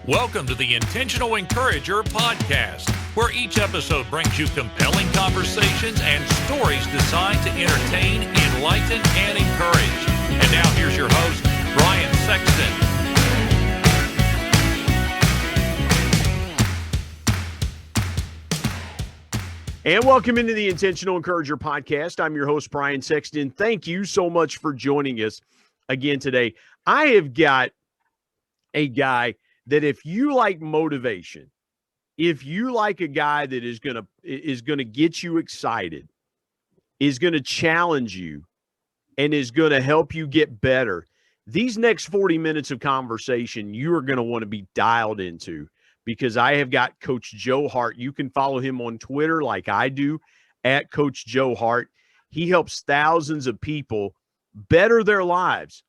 Welcome to the Intentional Encourager podcast, where each episode brings you compelling conversations and stories designed to entertain, enlighten, and encourage. And now here's your host, Brian Sexton. And welcome into the Intentional Encourager podcast. I'm your host, Brian Sexton. Thank you so much for joining us again today. I have got a guy that if you like motivation, if you like a guy that is gonna get you excited, is gonna challenge you, and is gonna help you get better, these next 40 minutes of conversation you are gonna want to be dialed into, because I have got Coach Joe Hart. You can follow him on Twitter like I do, at Coach Joe Hart. He helps thousands of people better their lives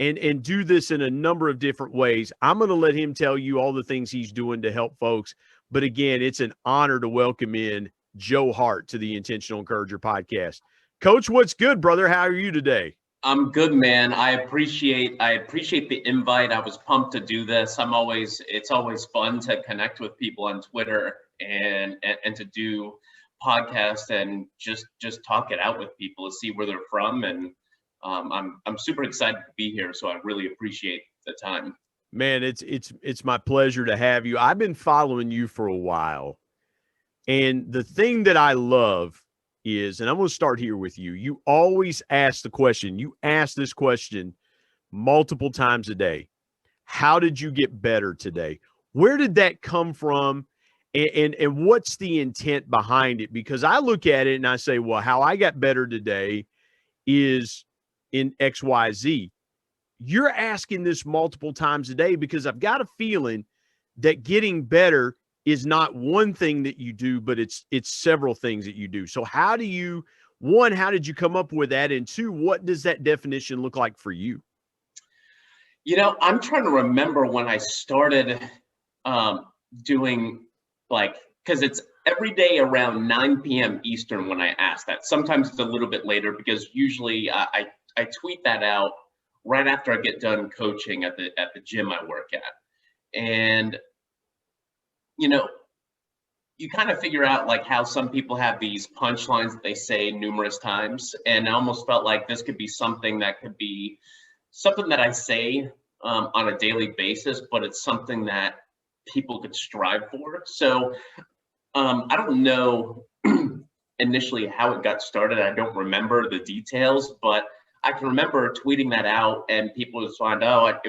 and do this in a number of different ways. I'm going to let him tell you all the things he's doing to help folks. But again, it's an honor to welcome in Joe Hart to the Intentional Encourager podcast. Coach, what's good, brother? How are you today? I'm good, man. I appreciate the invite. I was pumped to do this. It's always fun to connect with people on Twitter and to do podcasts and just talk it out with people to see where they're from. And I'm super excited to be here. So I really appreciate the time. Man, it's my pleasure to have you. I've been following you for a while. And the thing that I love is, and I'm going to start here with you, you always ask the question. You ask this question multiple times a day. How did you get better today? Where did that come from? And what's the intent behind it? Because I look at it and I say, well, how I got better today is in XYZ. You're asking this multiple times a day because I've got a feeling that getting better is not one thing that you do, but it's several things that you do. So how did you come up with that? And two, what does that definition look like for you? I'm trying to remember when I started doing, because it's every day around 9 p.m. Eastern when I ask that. Sometimes it's a little bit later because usually I tweet that out right after I get done coaching at the gym I work at. And you kind of figure out like how some people have these punchlines that they say numerous times. And I almost felt like this could be something that I say on a daily basis, but it's something that people could strive for. So I don't know initially how it got started. I don't remember the details, but I can remember tweeting that out and people would find, I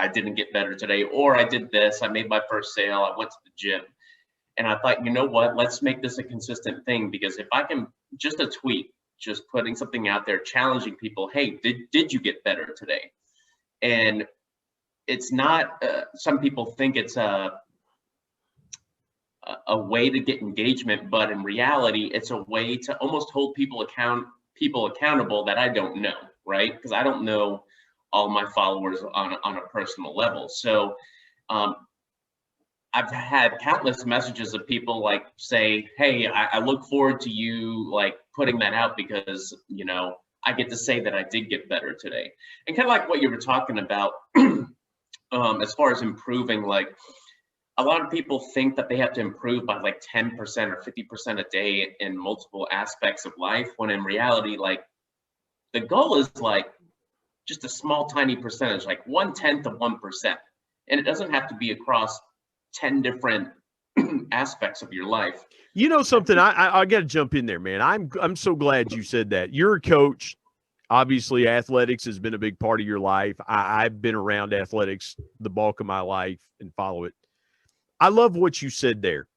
didn't get better today, or I did this, I made my first sale, I went to the gym. And I thought, you know what, let's make this a consistent thing, because if I can, just a tweet, just putting something out there, challenging people, hey, did you get better today? And it's not, some people think it's a way to get engagement, but in reality, it's a way to almost hold people accountable that I don't know, right? Because I don't know all my followers on a personal level. So I've had countless messages of people like say, hey, I look forward to you like putting that out because, I get to say that I did get better today. And kind of like what you were talking about, as far as improving, like a lot of people think that they have to improve by like 10% or 50% a day in multiple aspects of life, when in reality, like the goal is like just a small, tiny percentage, like 1/10 of 1%. And it doesn't have to be across 10 different aspects of your life. You know something, I got to jump in there, man. I'm so glad you said that. You're a coach. Obviously, athletics has been a big part of your life. I've been around athletics the bulk of my life and follow it. I love what you said there.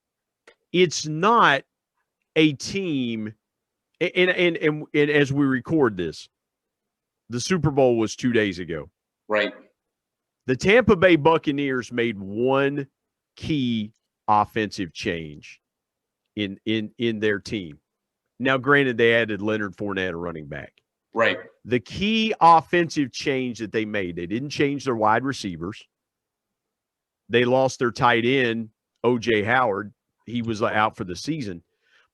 It's not a team, and as we record this, the Super Bowl was 2 days ago. Right. The Tampa Bay Buccaneers made one key offensive change in their team. Now, granted, they added Leonard Fournette, a running back. Right. The key offensive change that they made, they didn't change their wide receivers. They lost their tight end, O.J. Howard. He was out for the season.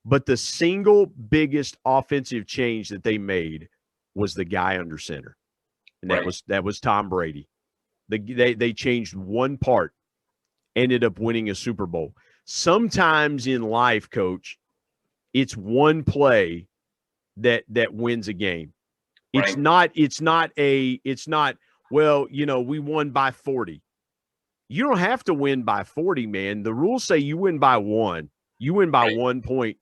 But the single biggest offensive change that they made was the guy under center. And that was Tom Brady. They changed one part ended up winning a Super Bowl. Sometimes in life, coach, it's one play that wins a game. It's Right. not, well, we won by 40. You don't have to win by 40, man. The rules say you win by 1. You win by Right. 1 point.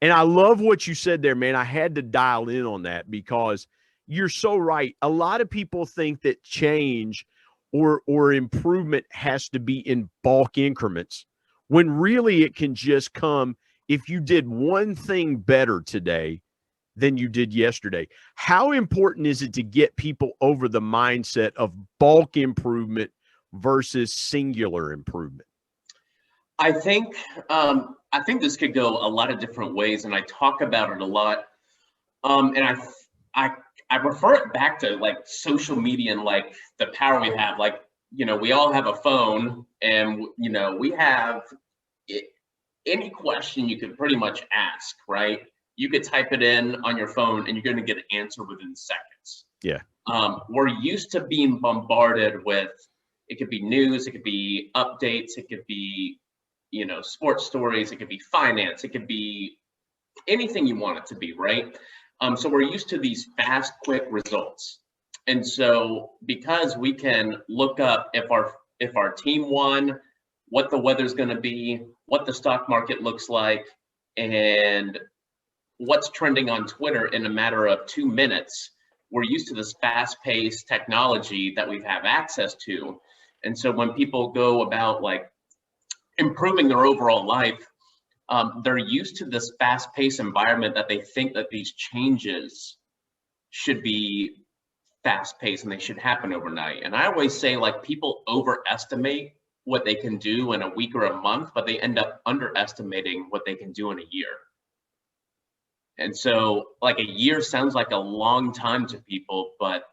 And I love what you said there, man. I had to dial in on that because you're so right. A lot of people think that change or improvement has to be in bulk increments when really it can just come if you did one thing better today than you did yesterday. How important is it to get people over the mindset of bulk improvement versus singular improvement? I think this could go a lot of different ways, and I talk about it a lot. And I I refer it back to like social media and like the power we have. Like, we all have a phone, and we have it, any question you could pretty much ask, right? You could type it in on your phone, and you're going to get an answer within seconds. Yeah. We're used to being bombarded with, it could be news, it could be updates, it could be, sports stories, it could be finance, it could be anything you want it to be, right? So we're used to these fast, quick results. And so because we can look up if our team won, what the weather's going to be, what the stock market looks like, and what's trending on Twitter in a matter of 2 minutes, we're used to this fast-paced technology that we have access to. And so when people go about like improving their overall life, they're used to this fast-paced environment that they think that these changes should be fast-paced and they should happen overnight. And I always say, like, people overestimate what they can do in a week or a month, but they end up underestimating what they can do in a year. And so, like, a year sounds like a long time to people, but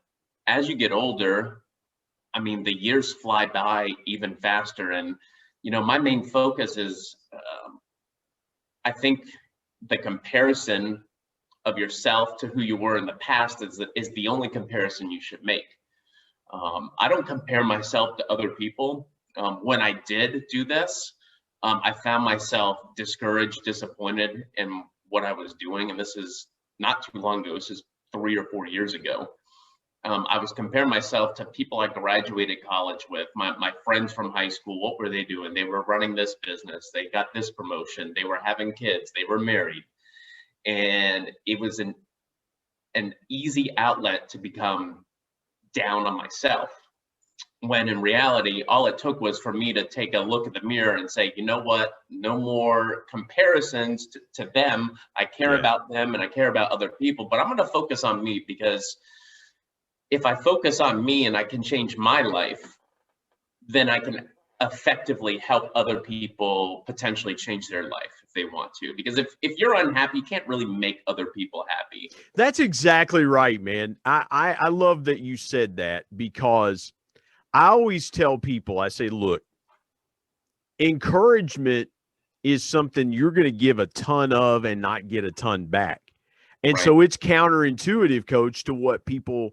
as you get older, I mean, the years fly by even faster. And, my main focus is, I think the comparison of yourself to who you were in the past is the only comparison you should make. I don't compare myself to other people. When I did do this, I found myself discouraged, disappointed in what I was doing. And this is not too long ago. This is 3 or 4 years ago. I was comparing myself to people I graduated college with, my friends from high school. What were they doing? They were running this business. They got this promotion. They were having kids. They were married. And it was an easy outlet to become down on myself. When in reality, all it took was for me to take a look at the mirror and say, you know what? No more comparisons to them. I care about them and I care about other people, but I'm going to focus on me, because if I focus on me and I can change my life, then I can effectively help other people potentially change their life if they want to. Because if you're unhappy, you can't really make other people happy. That's exactly right, man. I love that you said that, because I always tell people, I say, look, encouragement is something you're going to give a ton of and not get a ton back. And Right. so it's counterintuitive, coach, to what people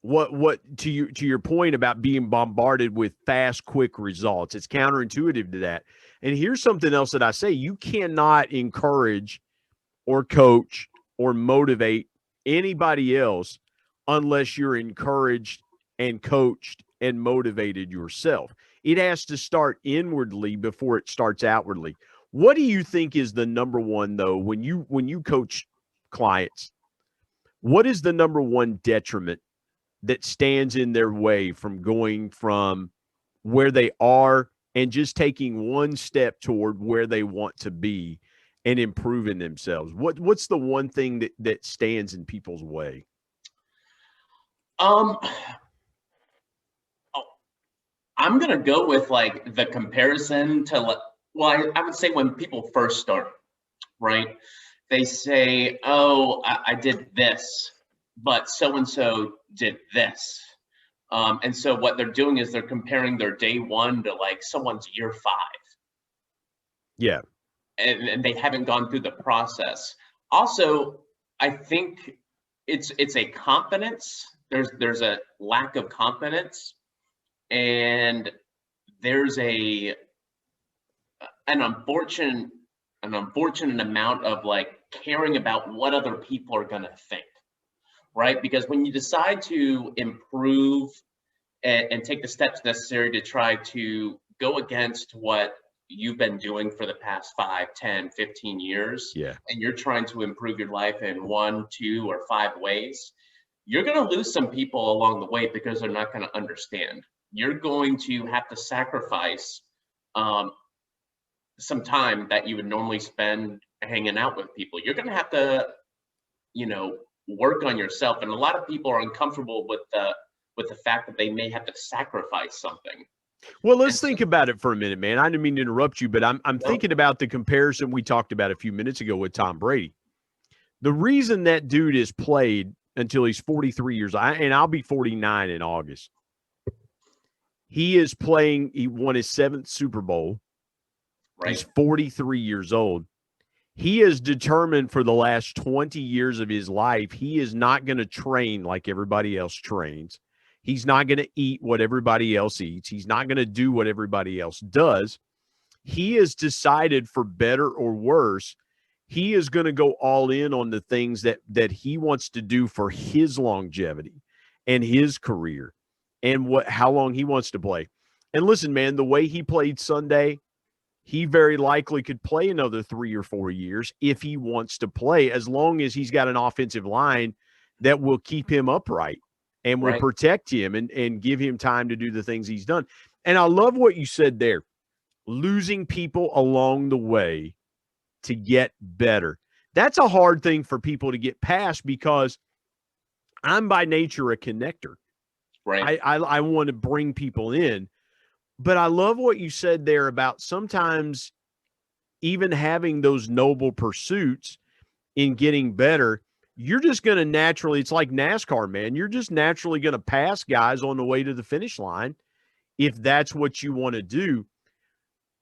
to your point about being bombarded with fast, quick results. It's counterintuitive to that. And here's something else that I say: you cannot encourage or coach or motivate anybody else unless you're encouraged and coached and motivated yourself. It has to start inwardly before it starts outwardly. What do you think is the number one, though, when you coach clients? What is the number one detriment that stands in their way from going from where they are and just taking one step toward where they want to be and improving themselves? What's the one thing that stands in people's way? I'm going to go with like the comparison to, well, I would say when people first start, right? They say, oh, I did this, but so-and-so did this. And so what they're doing is they're comparing their day one to like someone's year 5. Yeah. And they haven't gone through the process. Also, I think it's a confidence. There's a lack of confidence, and there's a an unfortunate amount of like caring about what other people are going to think, right? Because when you decide to improve and take the steps necessary to try to go against what you've been doing for the past 5, 10, 15 years, Yeah. and you're trying to improve your life in 1, 2, or 5 ways, you're going to lose some people along the way because they're not going to understand. You're going to have to sacrifice some time that you would normally spend hanging out with people. You're going to have to, work on yourself. And a lot of people are uncomfortable with the fact that they may have to sacrifice something. Well, let's think about it for a minute, man. I didn't mean to interrupt you, but I'm No. thinking about the comparison we talked about a few minutes ago with Tom Brady. The reason that dude has played until he's 43 years old, and I'll be 49 in August. He is playing. He won his 7th Super Bowl. Right. He's 43 years old. He is determined for the last 20 years of his life, he is not going to train like everybody else trains. He's not going to eat what everybody else eats. He's not going to do what everybody else does. He has decided, for better or worse, he is going to go all in on the things that he wants to do for his longevity and his career and how long he wants to play. And listen, man, the way he played Sunday, he very likely could play another 3 or 4 years if he wants to play, as long as he's got an offensive line that will keep him upright and will protect him and give him time to do the things he's done. And I love what you said there, losing people along the way to get better. That's a hard thing for people to get past, because I'm by nature a connector. Right. I want to bring people in. But I love what you said there about sometimes even having those noble pursuits in getting better, you're just going to naturally, it's like NASCAR, man. You're just naturally going to pass guys on the way to the finish line if that's what you want to do.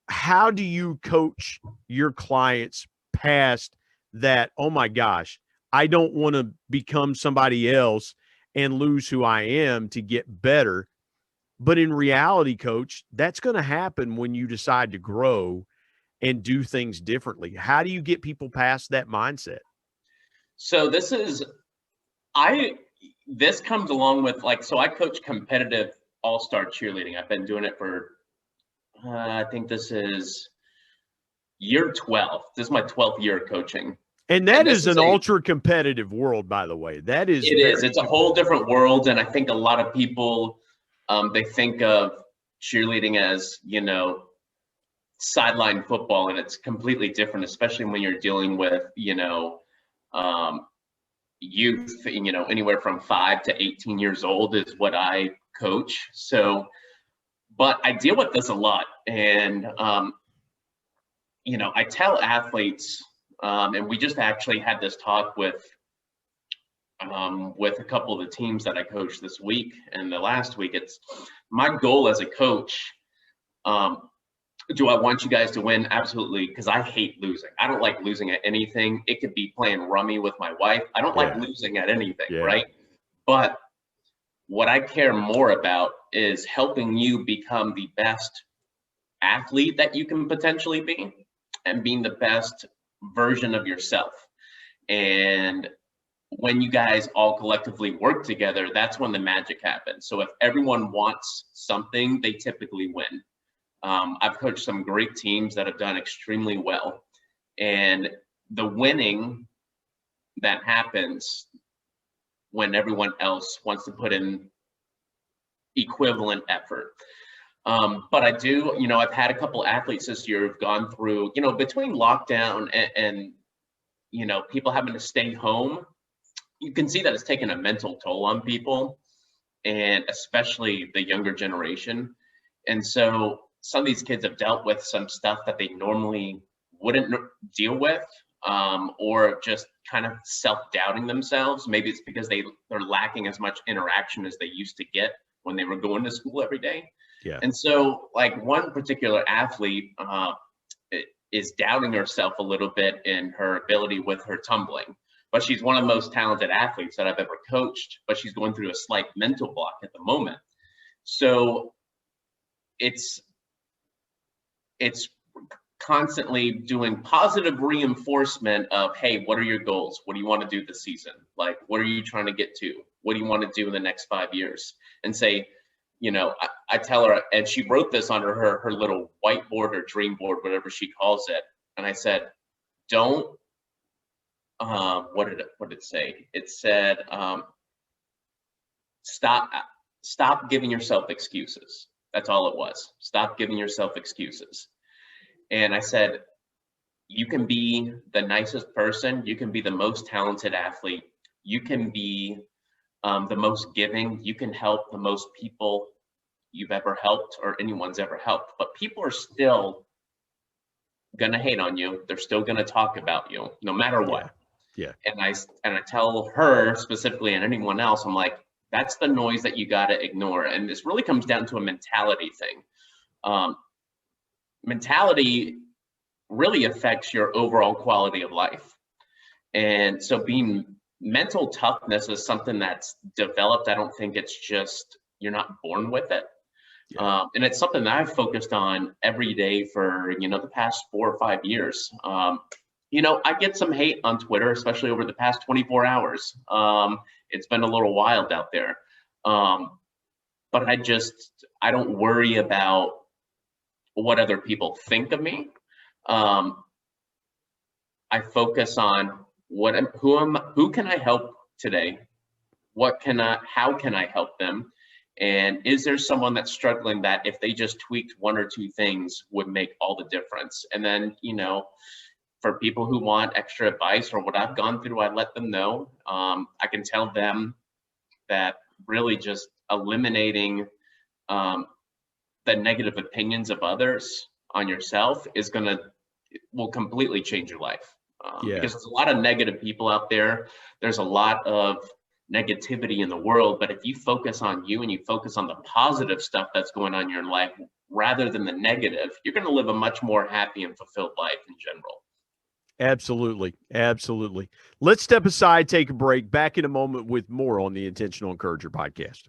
How do you coach your clients past that, oh my gosh, I don't want to become somebody else and lose who I am to get better? But in reality, coach, that's going to happen when you decide to grow and do things differently. How do you get people past that mindset? So this comes along with so I coach competitive all-star cheerleading. I've been doing it for, I think this is year 12. This is my 12th year of coaching. And that is an ultra competitive world, by the way. That is. It's a whole different world. And I think a lot of people, they think of cheerleading as, sideline football, and it's completely different, especially when you're dealing with, youth, anywhere from 5 to 18 years old is what I coach. So, but I deal with this a lot. And, I tell athletes, and we just actually had this talk with a couple of the teams that I coached this week and the last week. It's my goal as a coach. Do I want you guys to win? Absolutely, because I hate losing. I don't like losing at anything. It could be playing rummy with my wife. I don't like losing at anything, right? But what I care more about is helping you become the best athlete that you can potentially be and being the best version of yourself. And when you guys all collectively work together, that's when the magic happens. So if everyone wants something, they typically win. I've coached some great teams that have done extremely well. And the winning that happens when everyone else wants to put in equivalent effort. But I do, I've had a couple athletes this year who've gone through, between lockdown and people having to stay home, you can see that it's taken a mental toll on people, and especially the younger generation. And so some of these kids have dealt with some stuff that they normally wouldn't deal with, or just kind of self-doubting themselves. Maybe it's because they're lacking as much interaction as they used to get when they were going to school every day. Yeah. And so one particular athlete is doubting herself a little bit in her ability with her tumbling, but she's one of the most talented athletes that I've ever coached, but she's going through a slight mental block at the moment. So it's constantly doing positive reinforcement of, hey, what are your goals? What do you want to do this season? Like, what are you trying to get to? What do you want to do in the next 5 years? And say, I tell her, and she wrote this on her little whiteboard or dream board, whatever she calls it. And I said, don't, what did it say? It said, stop giving yourself excuses. That's all it was. Stop giving yourself excuses. And I said, you can be the nicest person. You can be the most talented athlete. You can be the most giving. You can help the most people you've ever helped or anyone's ever helped. But people are still going to hate on you. They're still going to talk about you no matter what. Yeah. And I tell her specifically and anyone else, I'm like, that's the noise that you got to ignore. And this really comes down to a mentality thing. Mentality really affects your overall quality of life. And so mental toughness is something that's developed. I don't think it's just, you're not born with it. Yeah. And it's something that I've focused on every day for, the past 4 or 5 years. I get some hate on Twitter, especially over the past 24 hours. It's been a little wild out there. But I don't worry about what other people think of me. I focus on who can I help today? How can I help them? And is there someone that's struggling that if they just tweaked 1 or 2 things would make all the difference? And then, for people who want extra advice or what I've gone through, I let them know. I can tell them that really just eliminating the negative opinions of others on yourself will completely change your life. Because there's a lot of negative people out there. There's a lot of negativity in the world, but if you focus on you and you focus on the positive stuff that's going on in your life rather than the negative, you're going to live a much more happy and fulfilled life in general. Absolutely. Absolutely. Let's step aside, take a break. Back in a moment with more on the Intentional Encourager podcast.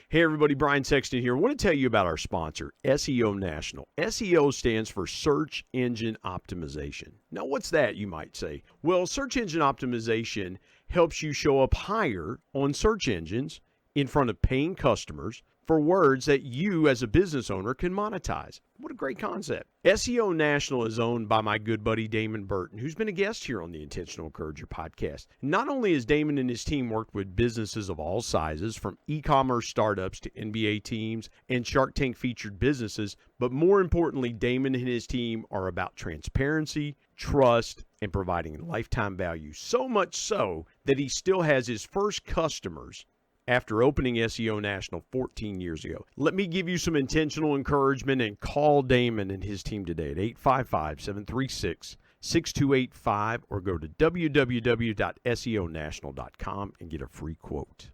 Hey, everybody, Brian Sexton here. I want to tell you about our sponsor, SEO National. SEO stands for Search Engine Optimization. Now, what's that, you might say? Well, Search Engine Optimization helps you show up higher on search engines in front of paying customers for words that you as a business owner can monetize. What a great concept. SEO National is owned by my good buddy Damon Burton, who's been a guest here on the Intentional Encourager podcast. Not only has Damon and his team worked with businesses of all sizes, from e-commerce startups to NBA teams and Shark Tank featured businesses, but more importantly, Damon and his team are about transparency, trust, and providing lifetime value. So much so that he still has his first customers after opening SEO National 14 years ago. Let me give you some intentional encouragement and call Damon and his team today at 855-736-6285 or go to www.seonational.com and get a free quote.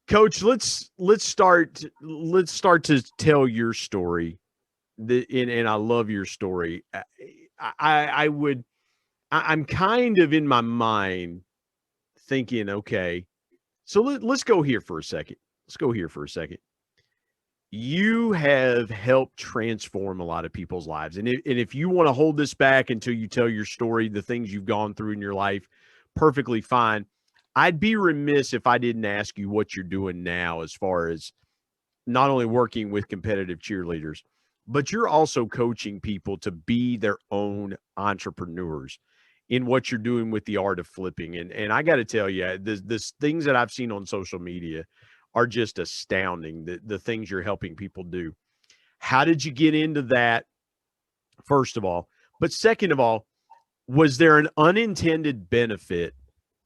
Coach, let's start to tell your story. And I love your story. I'm kind of in my mind thinking, okay, so let's go here for a second. You have helped transform a lot of people's lives. And if you want to hold this back until you tell your story, the things you've gone through in your life, perfectly fine. I'd be remiss if I didn't ask you what you're doing now as far as not only working with competitive cheerleaders, but you're also coaching people to be their own entrepreneurs in what you're doing with the art of flipping. And I got to tell you, this things that I've seen on social media are just astounding, the things you're helping people do. How did you get into that, first of all? But second of all, was there an unintended benefit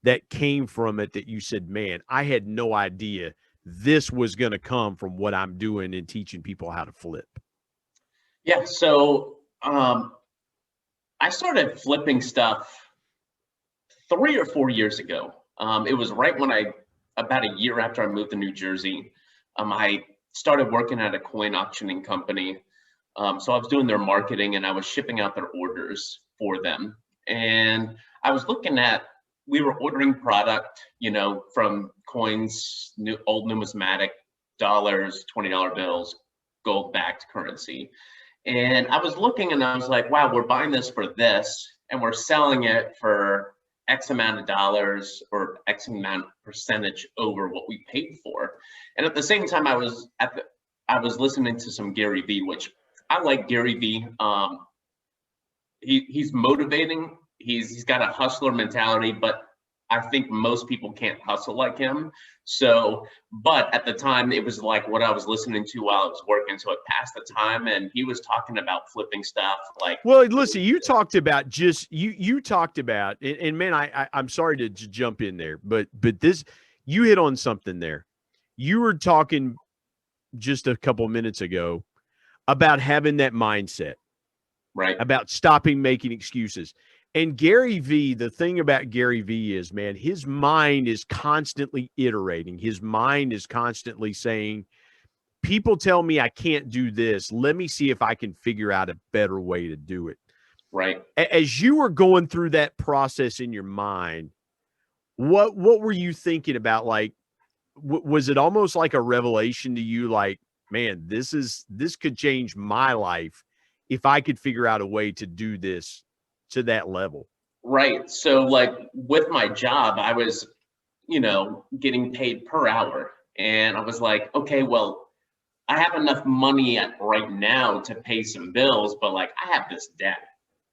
that came from it that you said, man, I had no idea this was going to come from what I'm doing and teaching people how to flip? Yeah, so I started flipping stuff 3 or 4 years ago. It was right when about a year after I moved to New Jersey, I started working at a coin auctioning company. So I was doing their marketing and I was shipping out their orders for them. And I was looking at, we were ordering product, from coins, old numismatic dollars, $20 bills, gold-backed currency. And I was looking and I was like, wow, we're buying this for this and we're selling it for X amount of dollars or X amount percentage over what we paid for. And at the same time, I was listening to some Gary Vee, which I like Gary Vee. He's motivating. He's got a hustler mentality, but I think most people can't hustle like him. So, but at the time, it was like what I was listening to while I was working, so it passed the time. And he was talking about flipping stuff. Like, well, listen, you talked about you talked about, and man, I'm sorry to jump in there, but this, you hit on something there. You were talking just a couple minutes ago about having that mindset, right? About stopping making excuses. And Gary Vee, the thing about Gary Vee is, man, his mind is constantly iterating. His mind is constantly saying, people tell me I can't do this. Let me see if I can figure out a better way to do it. Right. As you were going through that process in your mind, what were you thinking about? Like, was it almost like a revelation to you? Like, man, this could change my life if I could figure out a way to do this to that level. Right. So like with my job, I was, getting paid per hour. And I was like, okay, well, I have enough money right now to pay some bills, but like I have this debt.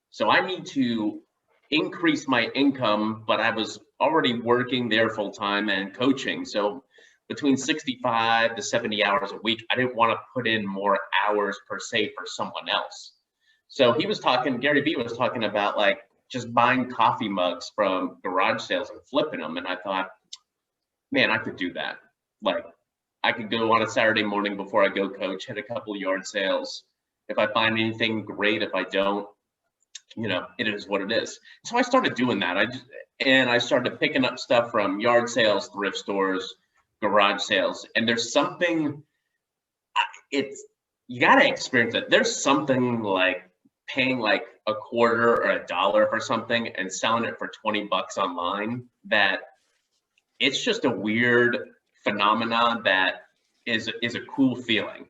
So I need to increase my income, but I was already working there full time and coaching. So between 65 to 70 hours a week, I didn't want to put in more hours per se for someone else. So Gary Vee was talking about like just buying coffee mugs from garage sales and flipping them. And I thought, man, I could do that. Like I could go on a Saturday morning before I go coach, hit a couple of yard sales. If I find anything, great. If I don't, it is what it is. So I started doing that. I started picking up stuff from yard sales, thrift stores, garage sales. And there's something, you got to experience it. There's something like paying like a quarter or a dollar for something and selling it for 20 bucks online, that it's just a weird phenomenon that is a cool feeling.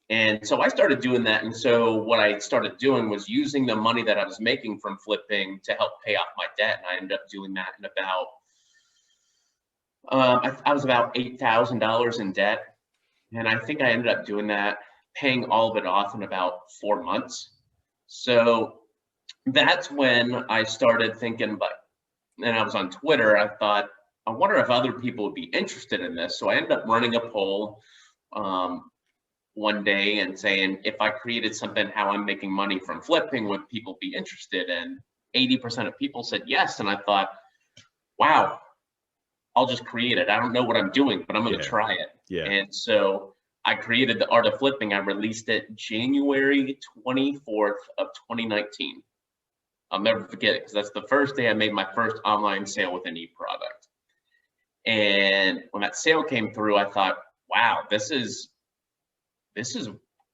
And so I started doing that. And so what I started doing was using the money that I was making from flipping to help pay off my debt. And I ended up doing that in about, I was about $8,000 in debt. And I think I ended up doing that, paying all of it off in about 4 months. So that's when I started thinking, and I was on Twitter, I thought, I wonder if other people would be interested in this. So I ended up running a poll one day and saying, if I created something, how I'm making money from flipping, would people be interested? And 80% of people said yes. And I thought, wow, I'll just create it. I don't know what I'm doing, but I'm going to try it. Yeah. And so I created the Art of Flipping. I released it January 24th of 2019. I'll never forget it because that's the first day I made my first online sale with an e-product. And when that sale came through, I thought, wow, this is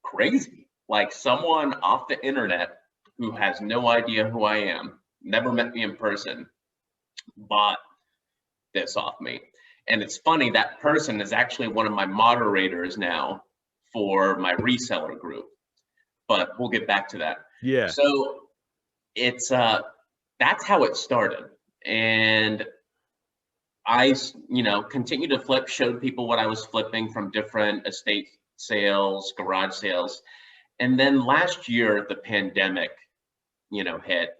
crazy. Like someone off the internet who has no idea who I am, never met me in person, bought this off me. And it's funny, that person is actually one of my moderators now for my reseller group, but we'll get back to that. Yeah. So it's, that's how it started. And I, continued to flip, showed people what I was flipping from different estate sales, garage sales. And then last year, the pandemic, hit,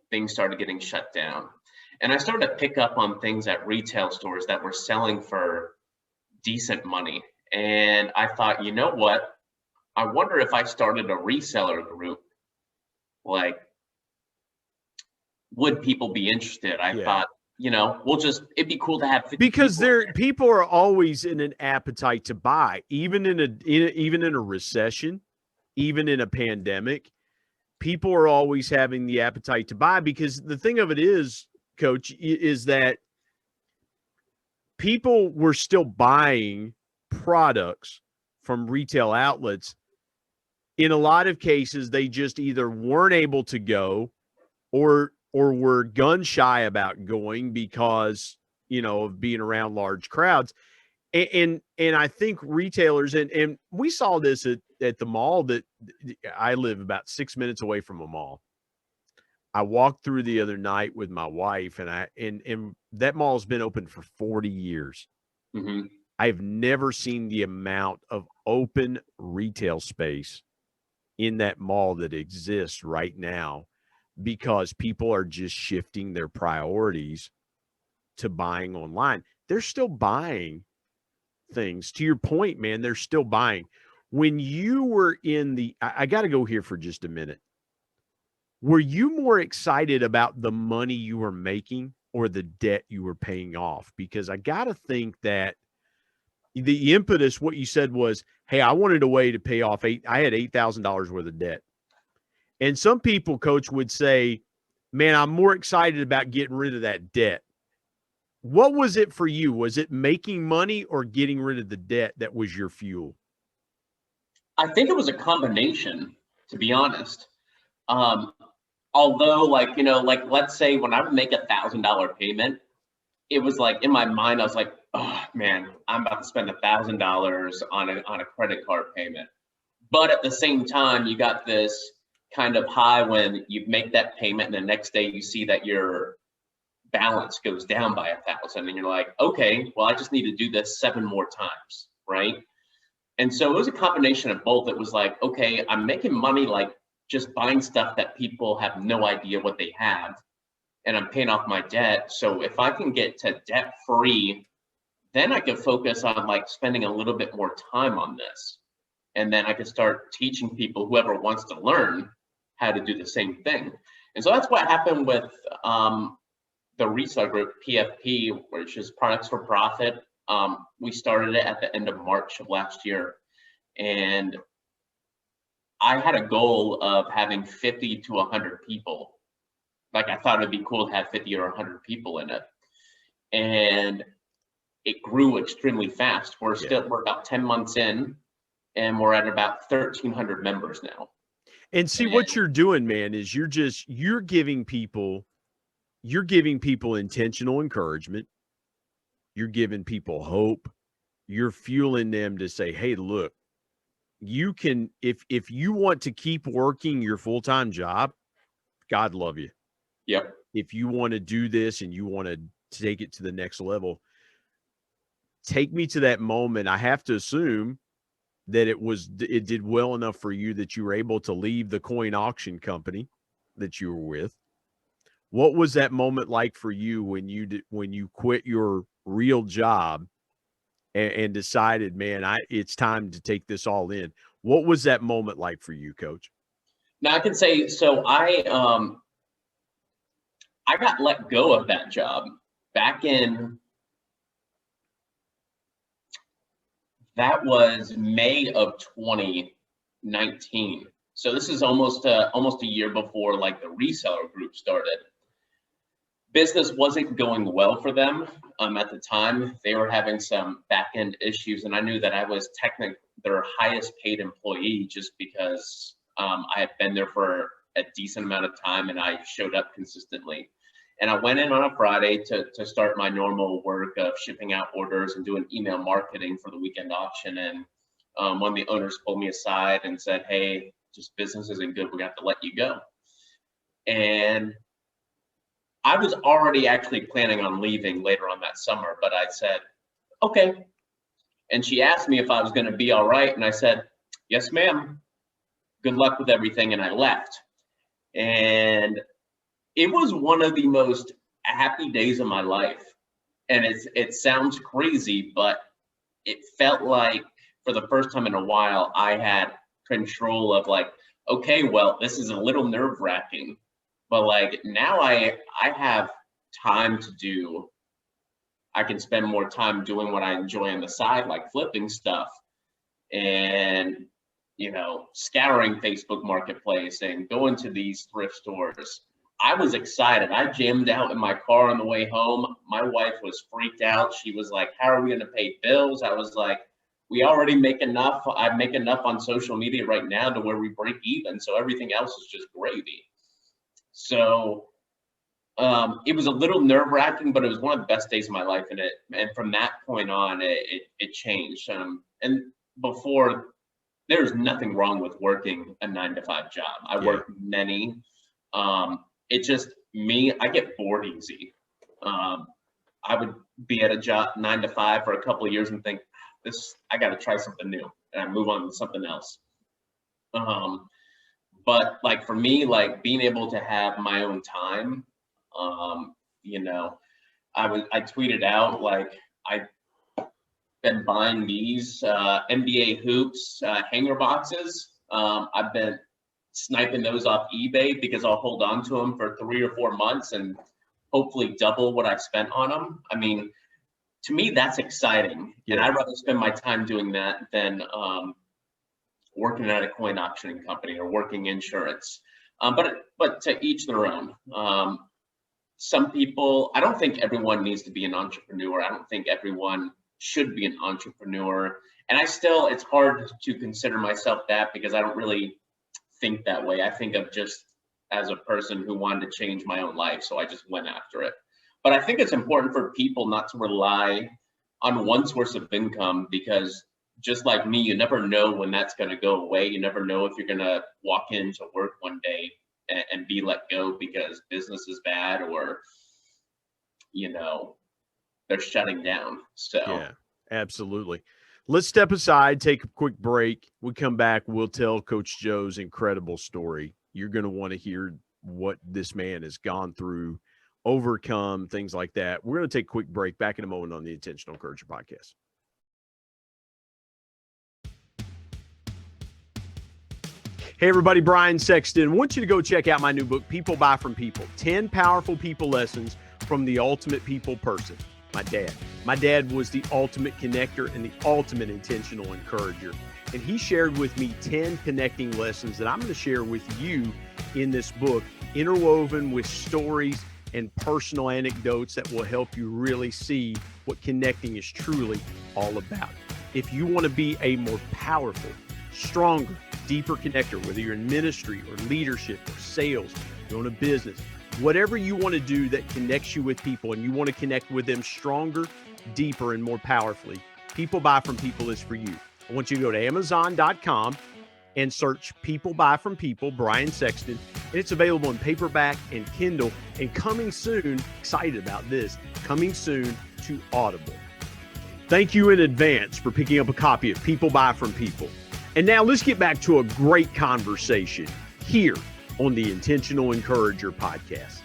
things started getting shut down. And I started to pick up on things at retail stores that were selling for decent money. And I thought, you know what? I wonder if I started a reseller group, like, would people be interested? I thought, it'd be cool to have 50 because there. People are always in an appetite to buy, even in a recession, even in a pandemic. People are always having the appetite to buy, because the thing of it is, Coach, is that people were still buying products from retail outlets. In a lot of cases, they just either weren't able to go or were gun shy about going because, of being around large crowds. And I think retailers, and we saw this at the mall that I live about 6 minutes away from a mall. I walked through the other night with my wife, and that mall's been open for 40 years. Mm-hmm. I've never seen the amount of open retail space in that mall that exists right now, because people are just shifting their priorities to buying online. They're still buying things. To your point, man, they're still buying. When you were I got to go here for just a minute. Were you more excited about the money you were making or the debt you were paying off? Because I got to think that the impetus, what you said was, hey, I wanted a way to pay off I had $8,000 worth of debt. And some people, Coach, would say, man, I'm more excited about getting rid of that debt. What was it for you? Was it making money or getting rid of the debt that was your fuel? I think it was a combination, to be honest. Although, like, let's say when I would make $1,000 payment, it was like in my mind, I was like, oh man, I'm about to spend $1,000 on a credit card payment. But at the same time, you got this kind of high when you make that payment and the next day you see that your balance goes down by 1,000 and you're like, okay, well, I just need to do this 7 more times, right? And so it was a combination of both. It was like, okay, I'm making money like just buying stuff that people have no idea what they have, and I'm paying off my debt. So if I can get to debt free, then I can focus on like spending a little bit more time on this. And then I can start teaching people, whoever wants to learn, how to do the same thing. And so that's what happened with the reseller group, PFP, which is Products for Profit. We started it at the end of March of last year. And I had a goal of having 50 to 100 people. Like, I thought it'd be cool to have 50 or 100 people in it. And it grew extremely fast. We're about 10 months in, and we're at about 1,300 members now. And see, what you're doing, man, is you're giving people intentional encouragement. You're giving people hope. You're fueling them to say, hey, look, you can, if you want to keep working your full-time job, God love you. Yep. If you want to do this and you want to take it to the next level, take me to that moment. I have to assume that it did well enough for you that you were able to leave the coin auction company that you were with. What was that moment like for you when you quit your real job and decided, man, it's time to take this all in? What was that moment like for you, Coach? Now I can say, so I got let go of that job back in, that was May of 2019. So this is almost a year before like the reseller group started. Business wasn't going well for them at the time. They were having some back-end issues, and I knew that I was technically their highest paid employee just because I had been there for a decent amount of time and I showed up consistently. And I went in on a Friday to start my normal work of shipping out orders and doing email marketing for the weekend auction. And one of the owners pulled me aside and said, hey, just business isn't good. We have to let you go. And I was already actually planning on leaving later on that summer, but I said, okay. And she asked me if I was going to be all right. And I said, yes, ma'am. Good luck with everything. And I left. And it was one of the most happy days of my life. And it sounds crazy, but it felt like for the first time in a while, I had control of like, okay, well, this is a little nerve wracking, but like now I have time to do, I can spend more time doing what I enjoy on the side, like flipping stuff and, scouring Facebook Marketplace and going to these thrift stores. I was excited. I jammed out in my car on the way home. My wife was freaked out. She was like, how are we going to pay bills? I was like, we already make enough. I make enough on social media right now to where we break even. So everything else is just gravy. So It was a little nerve-wracking, but it was one of the best days of my life. And from that point on, it changed. And before, there's nothing wrong with working a 9-to-5 job. I worked many. It just me, I get bored easy. I would be at a job 9-to-5 for a couple of years and think, I got to try something new, and I move on to something else. But like for me, like being able to have my own time, you know, I tweeted out like I've been buying these NBA hoops hanger boxes. I've been sniping those off eBay because I'll hold on to them for 3 or 4 months and hopefully double what I spent on them. I mean, to me, that's exciting. Yeah. And I'd rather spend my time doing that than working at a coin auctioning company or working insurance. But to each their own. Some people, I don't think everyone needs to be an entrepreneur. I don't think everyone should be an entrepreneur. And it's hard to consider myself that because I don't really think that way. I think of just as a person who wanted to change my own life. So I just went after it. But I think it's important for people not to rely on one source of income because just like me, you never know when that's going to go away. You never know if you're going to walk into work one day and be let go because business is bad or, you know, they're shutting down. So yeah, absolutely. Let's step aside, take a quick break. We come back, we'll tell Coach Joe's incredible story. You're going to want to hear what this man has gone through, overcome, things like that. We're going to take a quick break. Back in a moment on the Intentional Encourager podcast. Hey, everybody, Brian Sexton. I want you to go check out my new book, People Buy From People, 10 Powerful People Lessons from the Ultimate People Person, my dad. My dad was the ultimate connector and the ultimate intentional encourager. And he shared with me 10 connecting lessons that I'm going to share with you in this book, interwoven with stories and personal anecdotes that will help you really see what connecting is truly all about. If you want to be a more powerful, stronger, deeper connector, whether you're in ministry or leadership or sales, you own a business, whatever you want to do that connects you with people and you want to connect with them stronger, deeper, and more powerfully, People Buy From People is for you. I want you to go to Amazon.com and search People Buy From People, Brian Sexton, and it's available in paperback and Kindle, and coming soon, excited about this, coming soon to Audible. Thank you in advance for picking up a copy of People Buy From People. And now let's get back to a great conversation here on the Intentional Encourager podcast.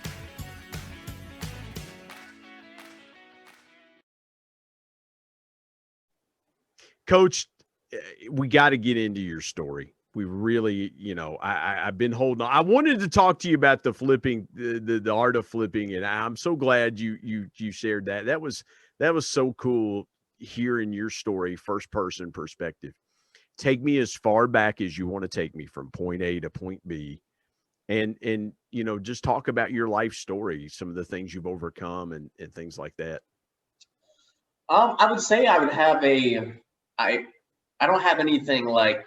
Coach, we got to get into your story. We really, you know, I've been holding on. I wanted to talk to you about the flipping, the art of flipping, and I'm so glad you shared that. That was so cool hearing your story, first person perspective. Take me as far back as you want to take me from point A to point B, and you know, just talk about your life story, some of the things you've overcome and things like that. I would say I would have I don't have anything like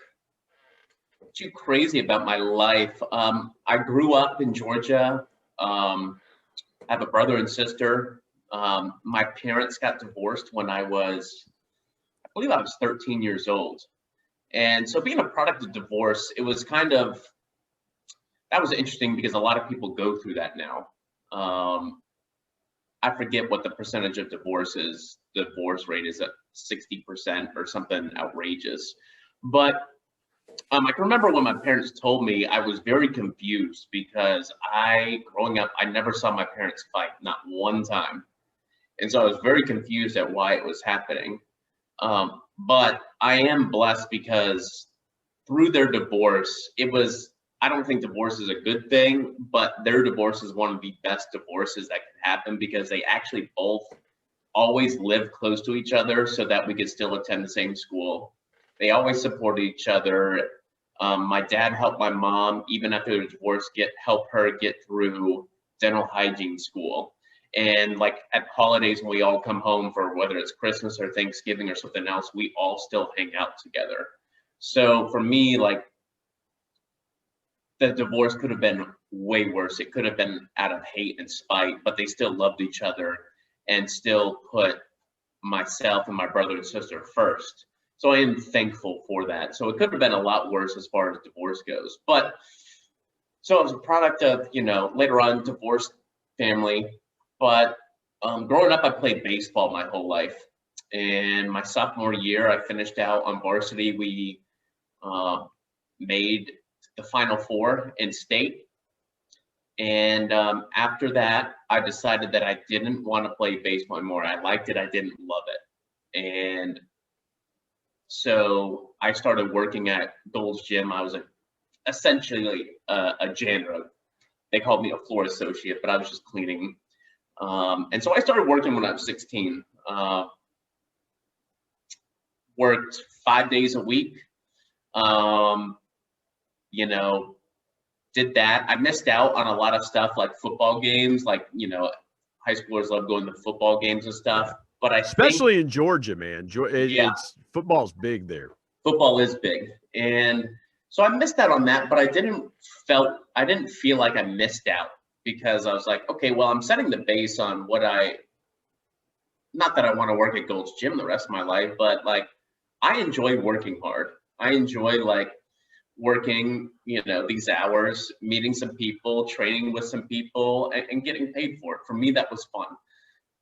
too crazy about my life. I grew up in Georgia. I have a brother and sister. My parents got divorced when I believe I was 13 years old. And so being a product of divorce, that was interesting because a lot of people go through that now. I forget what the percentage of divorce is. The divorce rate is at 60% or something outrageous. But I can remember when my parents told me, I was very confused because growing up, I never saw my parents fight, not one time. And so I was very confused at why it was happening. But I am blessed because through their divorce, I don't think divorce is a good thing, but their divorce is one of the best divorces that could happen because they actually both always lived close to each other so that we could still attend the same school. They always supported each other. My dad helped my mom, even after the divorce, help her get through dental hygiene school. And like at holidays, when we all come home for whether it's Christmas or Thanksgiving or something else, we all still hang out together. So for me, like the divorce could have been way worse. It could have been out of hate and spite, but they still loved each other and still put myself and my brother and sister first. So I am thankful for that. So it could have been a lot worse as far as divorce goes. But so I was a product of, later on divorced family. But growing up, I played baseball my whole life. And my sophomore year, I finished out on varsity. We made the Final Four in state. And after that, I decided that I didn't want to play baseball anymore. I liked it. I didn't love it. And so I started working at Gold's Gym. I was essentially a janitor. They called me a floor associate, but I was just cleaning. And so I started working when I was 16. Worked 5 days a week. Did that. I missed out on a lot of stuff like football games, like, high schoolers love going to football games and stuff. But especially in Georgia, man. It's football's big there. Football is big. And so I missed out on that, but I didn't feel like I missed out, because I was like, okay, well, I'm setting the base on not that I want to work at Gold's Gym the rest of my life, but like, I enjoy working hard. I enjoy working, these hours, meeting some people, training with some people, and getting paid for it. For me, that was fun.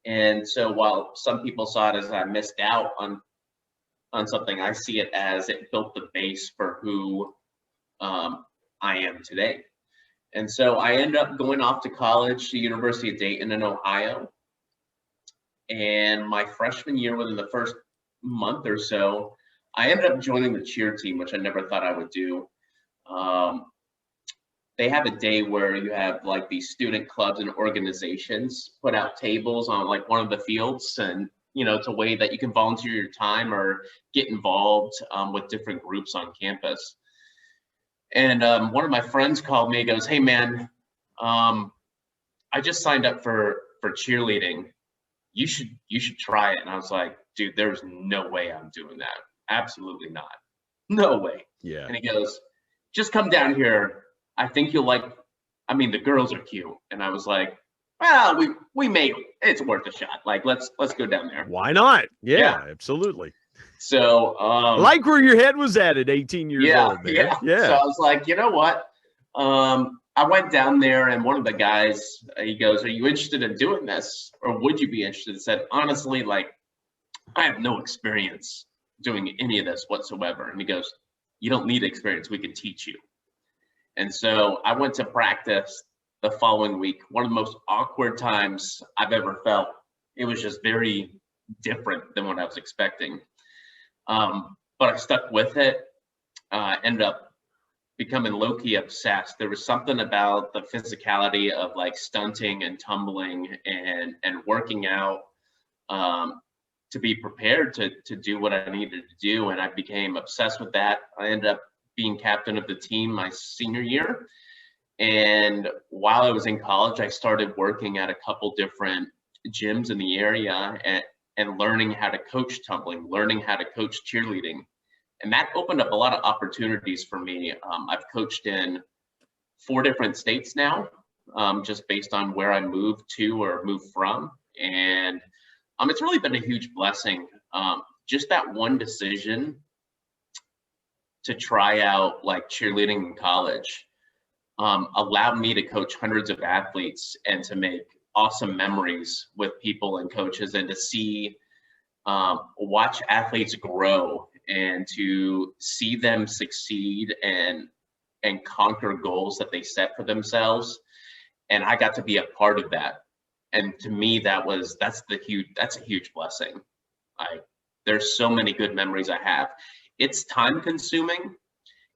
And so while some people saw it as I missed out on something, I see it as it built the base for who I am today. And so I ended up going off to college, the University of Dayton in Ohio. And my freshman year, within the first month or so, I ended up joining the cheer team, which I never thought I would do. They have a day where you have like these student clubs and organizations put out tables on like one of the fields, and it's a way that you can volunteer your time or get involved with different groups on campus. And one of my friends called me and goes, "Hey man, I just signed up for cheerleading. You should try it." And I was like, "Dude, there's no way I'm doing that. Absolutely not. No way." Yeah. And he goes, "Just come down here. I think you'll the girls are cute." And I was like, "Well, it's worth a shot. Like, let's go down there." Why not? Yeah, absolutely. So like where your head was at 18 years old, man. Yeah. So I was like, you know what? I went down there, and one of the guys, he goes, "Are you interested in doing this? Or would you be interested?" I said, "Honestly, like, I have no experience doing any of this whatsoever." And he goes, "You don't need experience. We can teach you." And so I went to practice the following week. One of the most awkward times I've ever felt. It was just very different than what I was expecting. But I stuck with it. Ended up becoming low-key obsessed. There was something about the physicality of like stunting and tumbling and working out to be prepared to do what I needed to do. And I became obsessed with that. I ended up being captain of the team my senior year. And while I was in college, I started working at a couple different gyms in the area and learning how to coach tumbling, learning how to coach cheerleading. And that opened up a lot of opportunities for me. I've coached in 4 different states now, just based on where I moved to or moved from. And it's really been a huge blessing. Just that one decision to try out like cheerleading in college allowed me to coach hundreds of athletes and to make awesome memories with people and coaches, and to see, watch athletes grow and to see them succeed and conquer goals that they set for themselves. And I got to be a part of that. And to me, that's a huge blessing. There's so many good memories I have. It's time consuming.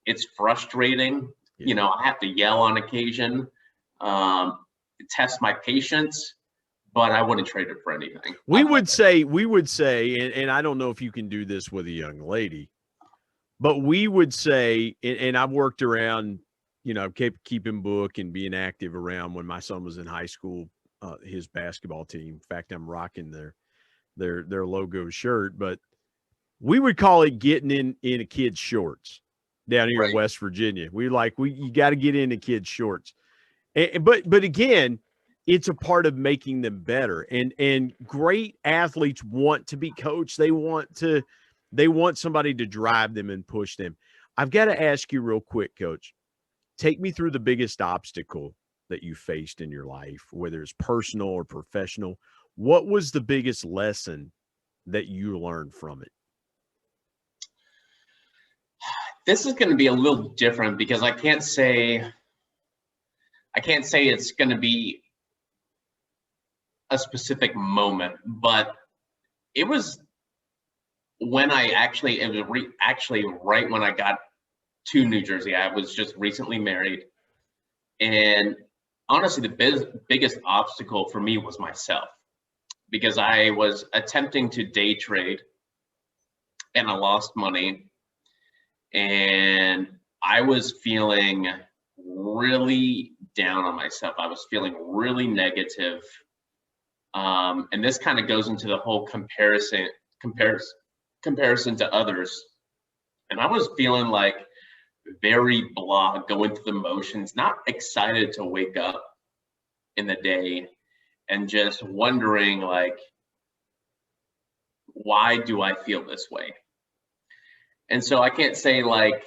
It's frustrating. Yeah. I have to yell on occasion, test my patience, but I wouldn't trade it for anything. We would say, and I don't know if you can do this with a young lady, but we would say, and I've worked around, keeping book and being active around when my son was in high school, his basketball team. In fact, I'm rocking their logo shirt, but we would call it getting in a kid's shorts down here in West Virginia. You got to get into kids' shorts. But again, it's a part of making them better. And great athletes want to be coached. They want somebody to drive them and push them. I've got to ask you real quick, Coach. Take me through the biggest obstacle that you faced in your life, whether it's personal or professional. What was the biggest lesson that you learned from it? This is going to be a little different because I can't say it's going to be a specific moment, but it was when it was actually right when I got to New Jersey. I was just recently married, and honestly, the biggest obstacle for me was myself, because I was attempting to day trade and I lost money, and I was feeling really down on myself. I was feeling really negative. And this kind of goes into the whole comparison to others. And I was feeling like very blah, going through the motions, not excited to wake up in the day, and just wondering, like, why do I feel this way? And so I can't say, like,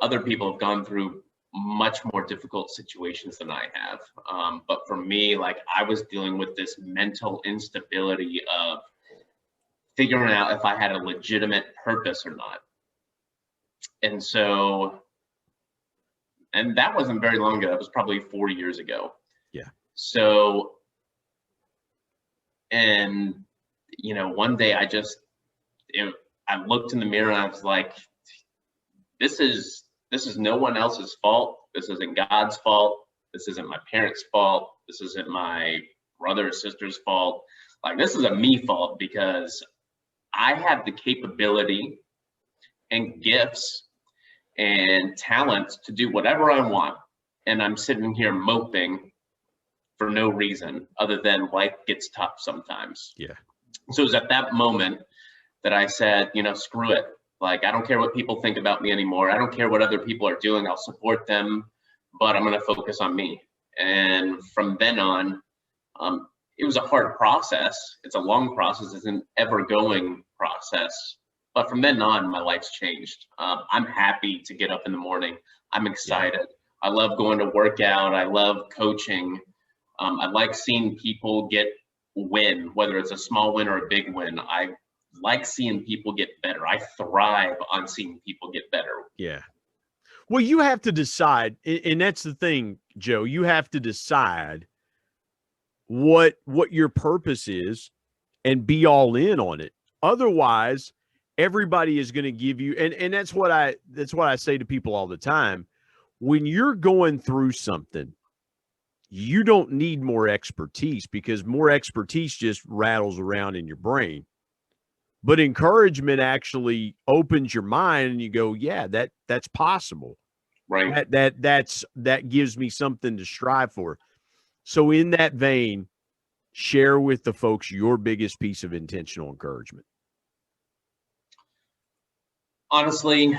other people have gone through much more difficult situations than I have. But for me, like, I was dealing with this mental instability of figuring out if I had a legitimate purpose or not. And that wasn't very long ago. That was probably 4 years ago. Yeah. So, and, one day I looked in the mirror and I was like, this is no one else's fault. This isn't God's fault. This isn't my parents' fault. This isn't my brother or sister's fault. Like, this is a me fault, because I have the capability and gifts and talents to do whatever I want. And I'm sitting here moping for no reason other than life gets tough sometimes. Yeah. So it was at that moment that I said, screw it. Like, I don't care what people think about me anymore. I don't care what other people are doing. I'll support them, but I'm going to focus on me. And from then on, it was a hard process. It's a long process. It's an ever-going process. But from then on, my life's changed. I'm happy to get up in the morning. I'm excited. Yeah. I love going to work out. I love coaching. I like seeing people win, whether it's a small win or a big win. I like seeing people get better. I thrive on seeing people get better. Yeah. Well, you have to decide, and that's the thing, Joe. You have to decide what your purpose is and be all in on it. Otherwise, everybody is going to give you, and that's what I say to people all the time. When you're going through something, you don't need more expertise, because more expertise just rattles around in your brain. But encouragement actually opens your mind, and you go, yeah, that's possible. Right. That gives me something to strive for. So in that vein, share with the folks your biggest piece of intentional encouragement. Honestly,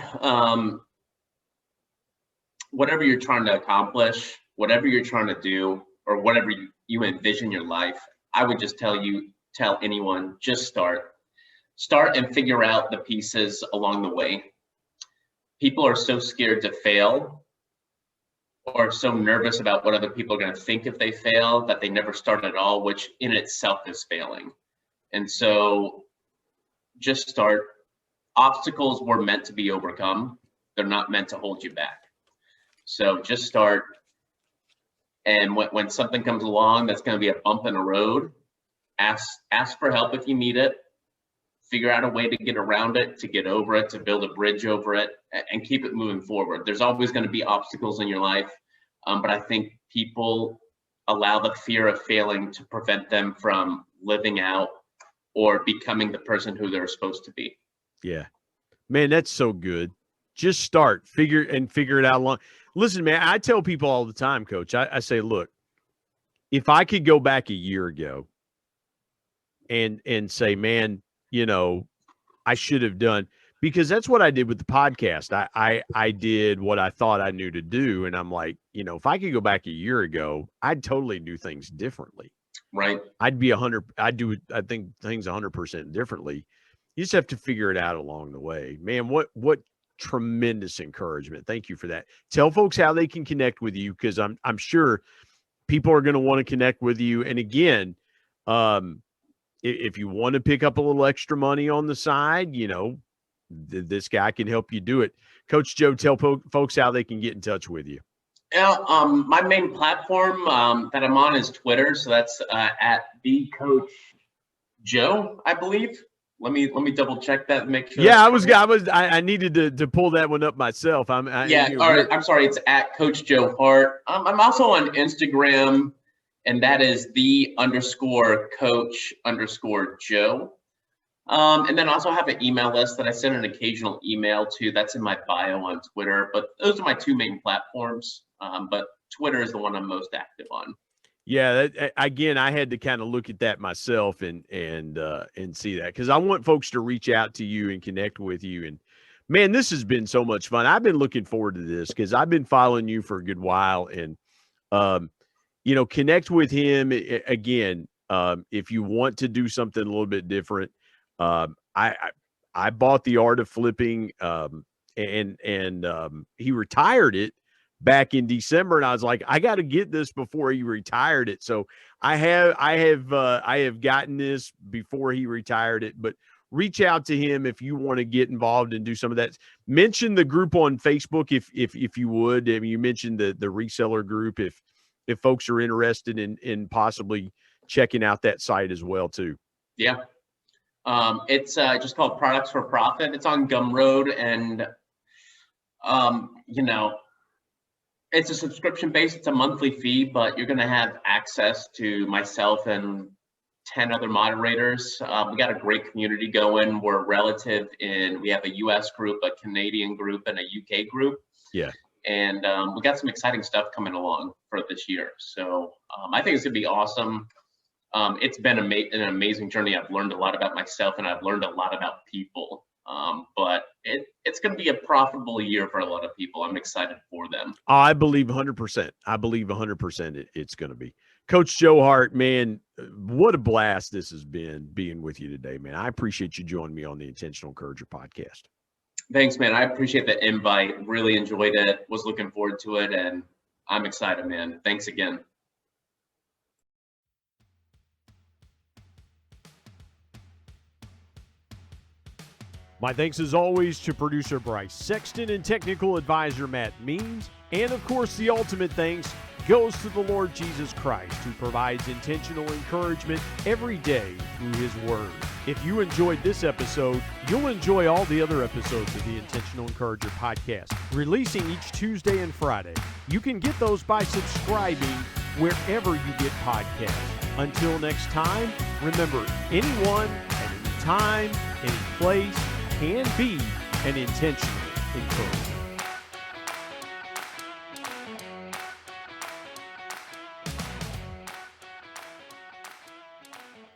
whatever you're trying to accomplish, whatever you're trying to do, or whatever you envision your life, I would just tell anyone, just start and figure out the pieces along the way. People are so scared to fail, or so nervous about what other people are going to think if they fail, that they never start at all, which in itself is failing. And so just start. Obstacles were meant to be overcome. They're not meant to hold you back. So just start. And when something comes along that's going to be a bump in the road, ask for help if you need it. Figure out a way to get around it, to get over it, to build a bridge over it, and keep it moving forward. There's always going to be obstacles in your life, but I think people allow the fear of failing to prevent them from living out or becoming the person who they're supposed to be. Yeah, man, that's so good. Just start, figure it out. Listen, man, I tell people all the time, Coach, I say, look, if I could go back a year ago and say, man, I should have done, because that's what I did with the podcast. I did what I thought I knew to do. And I'm like, if I could go back a year ago, I'd totally do things differently. Right. I'd do, I think, things 100% differently. You just have to figure it out along the way, man. What tremendous encouragement. Thank you for that. Tell folks how they can connect with you, because I'm sure people are going to want to connect with you. And again, if you want to pick up a little extra money on the side, this guy can help you do it. Coach Joe, tell folks how they can get in touch with you. Yeah, my main platform that I'm on is Twitter, so that's at the Coach Joe, I believe. Let me double check that and make sure. Yeah, I needed to pull that one up myself. All right. I'm sorry. It's at Coach Joe Hart. I'm also on Instagram, and that is _Coach_Joe. And then I also have an email list that I send an occasional email to. That's in my bio on Twitter. But those are my two main platforms. But Twitter is the one I'm most active on. Yeah, again, I had to kind of look at that myself and see that, because I want folks to reach out to you and connect with you. And man, this has been so much fun. I've been looking forward to this because I've been following you for a good while, and connect with him again. If you want to do something a little bit different, I bought The Art of Flipping, and he retired it back in December, and I was like, I got to get this before he retired it. So I have gotten this before he retired it. But reach out to him if you want to get involved and do some of that. Mention the group on Facebook if you would. I mean, you mentioned the reseller group if folks are interested in possibly checking out that site as well too. Yeah. It's just called Products for Profit. It's on Gumroad, and it's a subscription base. It's a monthly fee, but you're going to have access to myself and 10 other moderators. We got a great community going. We're relative we have a US group, a Canadian group, and a UK group. Yeah. And we got some exciting stuff coming along for this year. So I think it's going to be awesome. It's been an amazing journey. I've learned a lot about myself, and I've learned a lot about people. But it's going to be a profitable year for a lot of people. I'm excited for them. I believe 100%. I believe 100% it's going to be. Coach Joe Hart, man, what a blast this has been being with you today, man. I appreciate you joining me on the Intentional Encourager podcast. Thanks, man. I appreciate the invite. Really enjoyed it. Was looking forward to it, and I'm excited, man. Thanks again. My thanks as always to producer Bryce Sexton and technical advisor Matt Means. And of course, the ultimate thanks goes to the Lord Jesus Christ, who provides intentional encouragement every day through his word. If you enjoyed this episode, you'll enjoy all the other episodes of the Intentional Encourager podcast, releasing each Tuesday and Friday. You can get those by subscribing wherever you get podcasts. Until next time, remember, anyone at any time, any place, can be an intentional encourager.